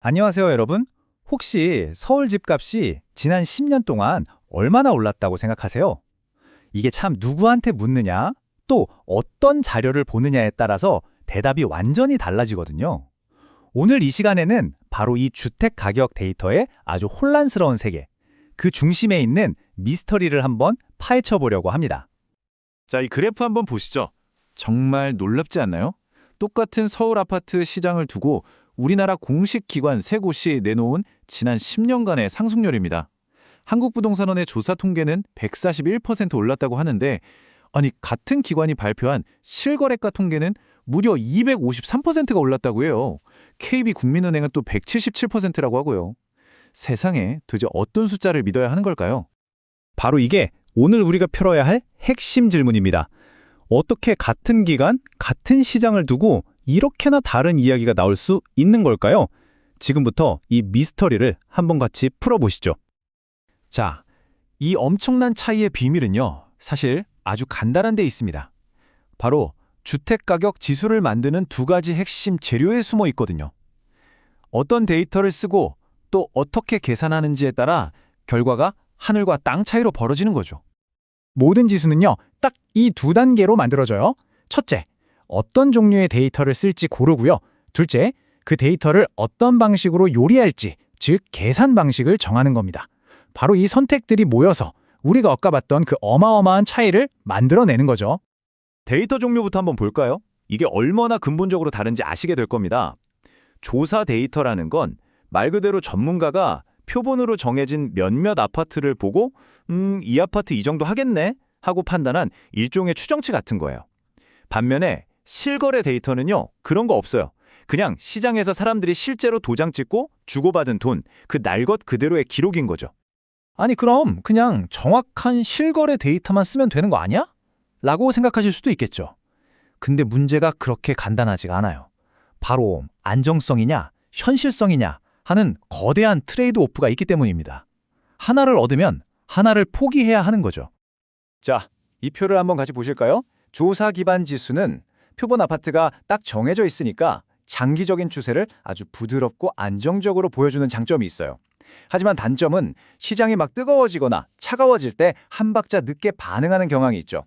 안녕하세요, 여러분. 혹시 서울 집값이 지난 10년 동안 얼마나 올랐다고 생각하세요? 이게 참 누구한테 묻느냐, 또 어떤 자료를 보느냐에 따라서 대답이 완전히 달라지거든요. 오늘 이 시간에는 바로 이 주택 가격 데이터의 아주 혼란스러운 세계, 그 중심에 있는 미스터리를 한번 파헤쳐 보려고 합니다. 자, 이 그래프 한번 보시죠. 정말 놀랍지 않나요? 똑같은 서울 아파트 시장을 두고 우리나라 공식 기관 세 곳이 내놓은 지난 10년간의 상승률입니다. 한국부동산원의 조사 통계는 141% 올랐다고 하는데, 아니 같은 기관이 발표한 실거래가 통계는 무려 253%가 올랐다고 해요. KB국민은행은 또 177%라고 하고요. 세상에 도대체 어떤 숫자를 믿어야 하는 걸까요? 바로 이게 오늘 우리가 풀어야 할 핵심 질문입니다. 어떻게 같은 기간, 같은 시장을 두고 이렇게나 다른 이야기가 나올 수 있는 걸까요? 지금부터 이 미스터리를 한번 같이 풀어보시죠. 자, 이 엄청난 차이의 비밀은요, 사실 아주 간단한 데 있습니다. 바로 주택가격 지수를 만드는 두 가지 핵심 재료에 숨어 있거든요. 어떤 데이터를 쓰고 또 어떻게 계산하는지에 따라 결과가 하늘과 땅 차이로 벌어지는 거죠. 모든 지수는요, 딱 이 두 단계로 만들어져요. 첫째, 어떤 종류의 데이터를 쓸지 고르고요. 둘째, 그 데이터를 어떤 방식으로 요리할지, 즉 계산 방식을 정하는 겁니다. 바로 이 선택들이 모여서 우리가 아까 봤던 그 어마어마한 차이를 만들어내는 거죠. 데이터 종류부터 한번 볼까요? 이게 얼마나 근본적으로 다른지 아시게 될 겁니다. 조사 데이터라는 건 말 그대로 전문가가 표본으로 정해진 몇몇 아파트를 보고 이 아파트 이 정도 하겠네 하고 판단한 일종의 추정치 같은 거예요. 반면에 실거래 데이터는요, 그런 거 없어요. 그냥 시장에서 사람들이 실제로 도장 찍고 주고받은 돈, 그 날 것 그대로의 기록인 거죠. 아니 그럼 그냥 정확한 실거래 데이터만 쓰면 되는 거 아니야? 라고 생각하실 수도 있겠죠. 근데 문제가 그렇게 간단하지가 않아요. 바로 안정성이냐, 현실성이냐 하는 거대한 트레이드 오프가 있기 때문입니다. 하나를 얻으면 하나를 포기해야 하는 거죠. 자, 이 표를 한번 같이 보실까요? 조사 기반 지수는 표본 아파트가 딱 정해져 있으니까 장기적인 추세를 아주 부드럽고 안정적으로 보여주는 장점이 있어요. 하지만 단점은 시장이 막 뜨거워지거나 차가워질 때 한 박자 늦게 반응하는 경향이 있죠.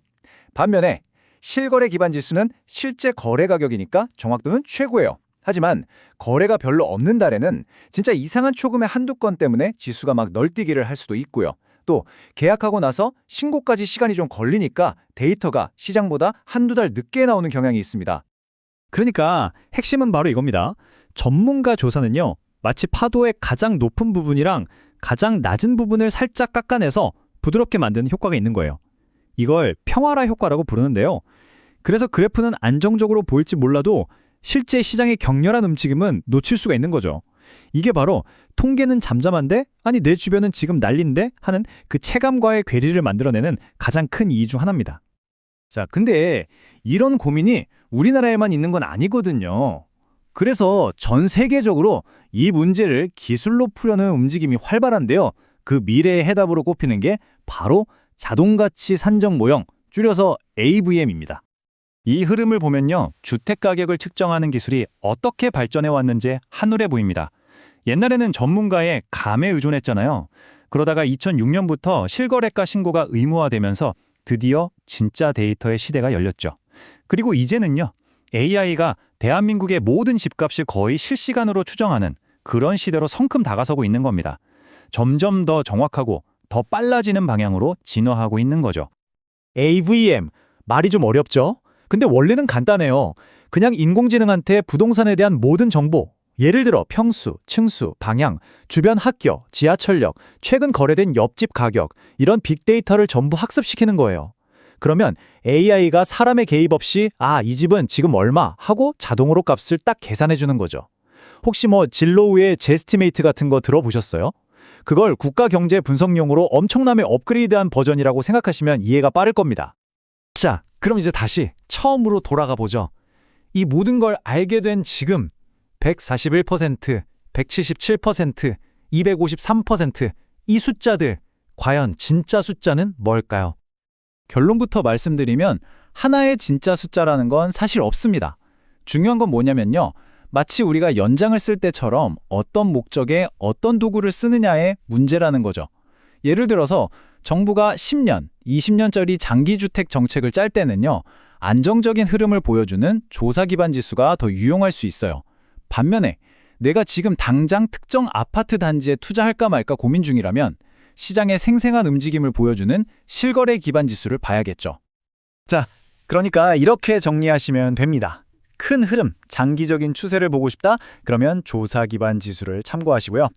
반면에 실거래 기반 지수는 실제 거래 가격이니까 정확도는 최고예요. 하지만 거래가 별로 없는 달에는 진짜 이상한 초금의 한두 건 때문에 지수가 막 널뛰기를 할 수도 있고요. 또 계약하고 나서 신고까지 시간이 좀 걸리니까 데이터가 시장보다 한두 달 늦게 나오는 경향이 있습니다. 그러니까 핵심은 바로 이겁니다. 전문가 조사는요, 마치 파도의 가장 높은 부분이랑 가장 낮은 부분을 살짝 깎아내서 부드럽게 만드는 효과가 있는 거예요. 이걸 평화라 효과라고 부르는데요. 그래서 그래프는 안정적으로 보일지 몰라도 실제 시장의 격렬한 움직임은 놓칠 수가 있는 거죠. 이게 바로 통계는 잠잠한데 아니 내 주변은 지금 난린데 하는 그 체감과의 괴리를 만들어내는 가장 큰 이유 중 하나입니다. 자, 근데 이런 고민이 우리나라에만 있는 건 아니거든요. 그래서 전 세계적으로 이 문제를 기술로 풀려는 움직임이 활발한데요. 그 미래의 해답으로 꼽히는 게 바로 자동가치 산정 모형, 줄여서 AVM입니다. 이 흐름을 보면요, 주택 가격을 측정하는 기술이 어떻게 발전해 왔는지 한눈에 보입니다. 옛날에는 전문가의 감에 의존했잖아요. 그러다가 2006년부터 실거래가 신고가 의무화되면서 드디어 진짜 데이터의 시대가 열렸죠. 그리고 이제는요, AI가 대한민국의 모든 집값을 거의 실시간으로 추정하는 그런 시대로 성큼 다가서고 있는 겁니다. 점점 더 정확하고 더 빨라지는 방향으로 진화하고 있는 거죠. AVM, 말이 좀 어렵죠? 근데 원래는 간단해요. 그냥 인공지능한테 부동산에 대한 모든 정보, 예를 들어 평수, 층수, 방향, 주변 학교, 지하철역, 최근 거래된 옆집 가격, 이런 빅데이터를 전부 학습시키는 거예요. 그러면 AI가 사람의 개입 없이 이 집은 지금 얼마 하고 자동으로 값을 딱 계산해 주는 거죠. 혹시 진로우의 제스티메이트 같은 거 들어보셨어요? 그걸 국가 경제 분석용으로 엄청나게 업그레이드한 버전이라고 생각하시면 이해가 빠를 겁니다. 자, 그럼 이제 다시 처음으로 돌아가 보죠. 이 모든 걸 알게 된 지금 141%, 177%, 253%, 이 숫자들, 과연 진짜 숫자는 뭘까요? 결론부터 말씀드리면 하나의 진짜 숫자라는 건 사실 없습니다. 중요한 건 뭐냐면요, 마치 우리가 연장을 쓸 때처럼 어떤 목적에 어떤 도구를 쓰느냐의 문제라는 거죠. 예를 들어서 정부가 10년, 20년짜리 장기주택 정책을 짤 때는요, 안정적인 흐름을 보여주는 조사 기반 지수가 더 유용할 수 있어요. 반면에 내가 지금 당장 특정 아파트 단지에 투자할까 말까 고민 중이라면 시장의 생생한 움직임을 보여주는 실거래 기반 지수를 봐야겠죠. 그러니까 이렇게 정리하시면 됩니다. 큰 흐름, 장기적인 추세를 보고 싶다? 그러면 조사 기반 지수를 참고하시고요.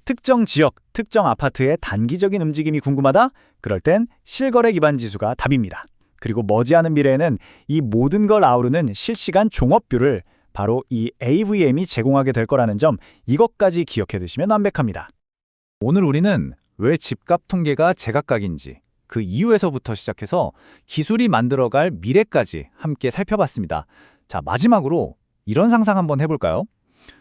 특정 지역, 특정 아파트의 단기적인 움직임이 궁금하다? 그럴 땐 실거래 기반 지수가 답입니다. 그리고 머지않은 미래에는 이 모든 걸 아우르는 실시간 종합뷰를 바로 이 AVM이 제공하게 될 거라는 점, 이것까지 기억해 두시면 완벽합니다. 오늘 우리는 왜 집값 통계가 제각각인지, 그 이유에서부터 시작해서 기술이 만들어갈 미래까지 함께 살펴봤습니다. 자, 마지막으로 이런 상상 한번 해볼까요?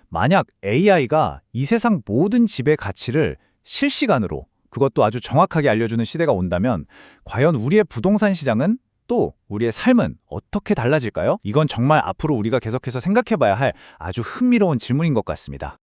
만약 AI가 이 세상 모든 집의 가치를 실시간으로, 그것도 아주 정확하게 알려주는 시대가 온다면 과연 우리의 부동산 시장은, 또 우리의 삶은 어떻게 달라질까요? 이건 정말 앞으로 우리가 계속해서 생각해봐야 할 아주 흥미로운 질문인 것 같습니다.